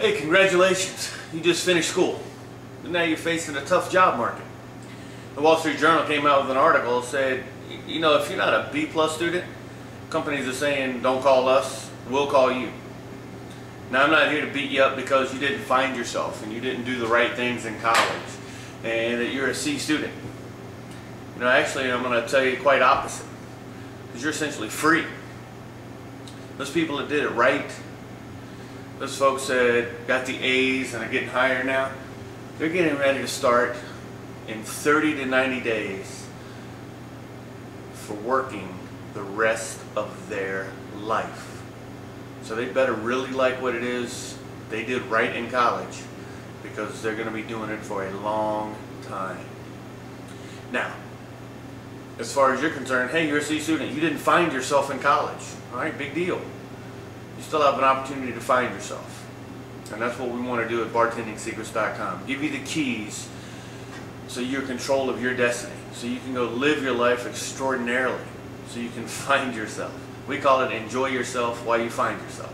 Hey, congratulations. You just finished school. But now you're facing a tough job market. The Wall Street Journal came out with an article that said, you know, if you're not a B+ student, companies are saying, don't call us, we'll call you. Now, I'm not here to beat you up because you didn't find yourself and you didn't do the right things in college and that you're a C student. You know, actually, I'm going to tell you quite opposite. Because you're essentially free. Those people that did it right, those folks that got the A's and are getting higher now, they're getting ready to start in 30 to 90 days for working the rest of their life. So they better really like what it is they did right in college, because they're going to be doing it for a long time. Now, as far as you're concerned, hey, you're a C student. You didn't find yourself in college. All right, big deal. You still have an opportunity to find yourself. And that's what we want to do at bartendingsecrets.com. Give you the keys so you're in control of your destiny. So you can go live your life extraordinarily. So you can find yourself. We call it enjoy yourself while you find yourself.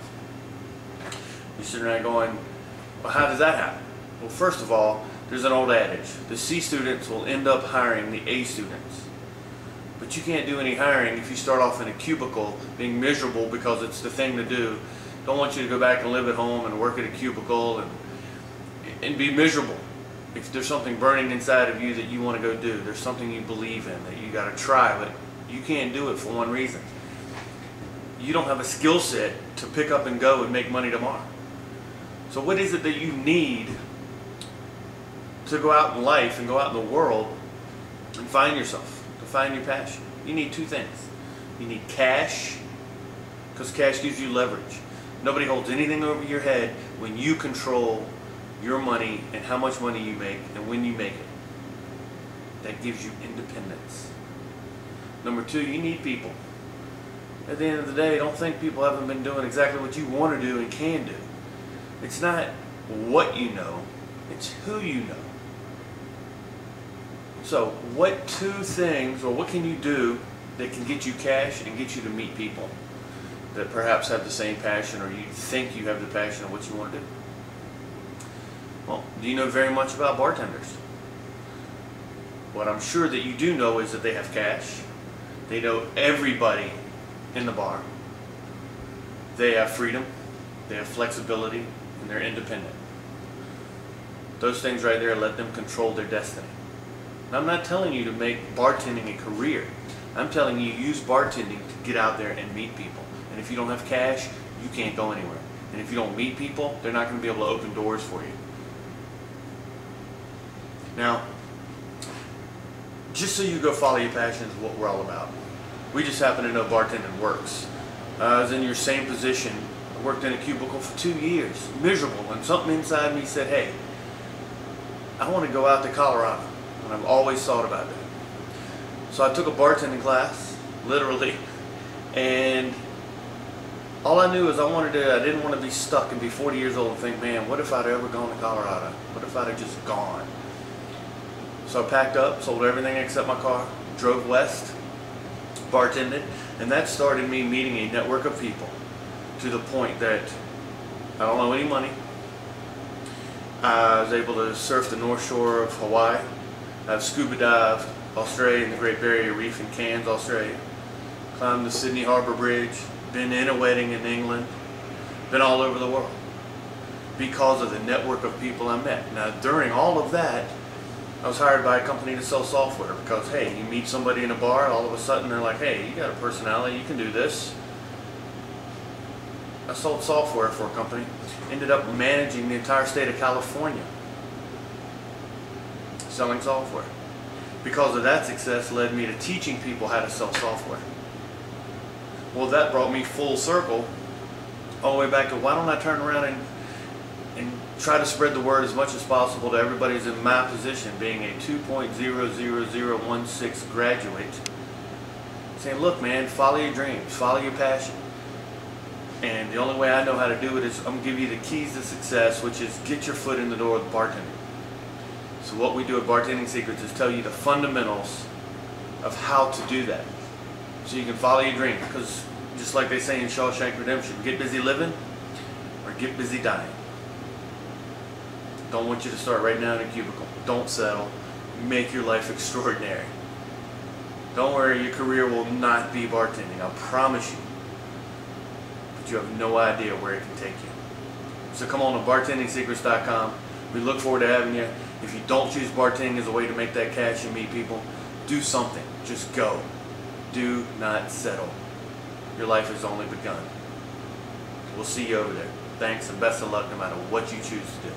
You're sitting around going, well, how does that happen? Well, first of all, there's an old adage. The C students will end up hiring the A students. But you can't do any hiring if you start off in a cubicle being miserable because it's the thing to do. Don't want you to go back and live at home and work at a cubicle and be miserable. If there's something burning inside of you that you want to go do, there's something you believe in that you got to try, but you can't do it for one reason. You don't have a skill set to pick up and go and make money tomorrow. So what is it that you need to go out in life and go out in the world and find yourself? Find your passion. You need two things. You need cash, because cash gives you leverage. Nobody holds anything over your head when you control your money and how much money you make and when you make it. That gives you independence. Number two, you need people. At the end of the day, don't think people haven't been doing exactly what you want to do and can do. It's not what you know, it's who you know. So what two things, or what can you do that can get you cash and get you to meet people that perhaps have the same passion, or you think you have the passion of what you want to do? Well, do you know very much about bartenders? What I'm sure that you do know is that they have cash. They know everybody in the bar. They have freedom. They have flexibility, and they're independent. Those things right there let them control their destiny. I'm not telling you to make bartending a career. I'm telling you use bartending to get out there and meet people. And if you don't have cash, you can't go anywhere. And if you don't meet people, they're not going to be able to open doors for you. Now, just so you go follow your passion is what we're all about. We just happen to know bartending works. I was in your same position. I worked in a cubicle for 2 years, miserable, and something inside me said, hey, I want to go out to Colorado. And I've always thought about that. So I took a bartending class, literally, and all I knew is I didn't want to be stuck and be 40 years old and think, man, what if I'd ever gone to Colorado? What if I'd have just gone? So I packed up, sold everything except my car, drove west, bartended, and that started me meeting a network of people to the point that I don't owe any money. I was able to surf the North Shore of Hawaii. I've scuba dived Australia in the Great Barrier Reef in Cairns, Australia. Climbed the Sydney Harbour Bridge. Been in a wedding in England. Been all over the world because of the network of people I met. Now, during all of that, I was hired by a company to sell software because, hey, you meet somebody in a bar, all of a sudden they're like, hey, you got a personality, you can do this. I sold software for a company. Ended up managing the entire state of California, selling software. Because of that success led me to teaching people how to sell software. Well, that brought me full circle all the way back to why don't I turn around and try to spread the word as much as possible to everybody who's in my position, being a 2.00016 graduate, saying, look man, follow your dreams, follow your passion. And the only way I know how to do it is I'm going to give you the keys to success, which is get your foot in the door with bartending. So what we do at Bartending Secrets is tell you the fundamentals of how to do that. So you can follow your dream. Because just like they say in Shawshank Redemption, get busy living or get busy dying. don't want you to start right now in a cubicle. Don't settle. Make your life extraordinary. Don't worry, your career will not be bartending, I promise you. But you have no idea where it can take you. So come on to bartendingsecrets.com. We look forward to having you. If you don't choose bartending as a way to make that cash and meet people, do something. Just go. Do not settle. Your life has only begun. We'll see you over there. Thanks and best of luck no matter what you choose to do.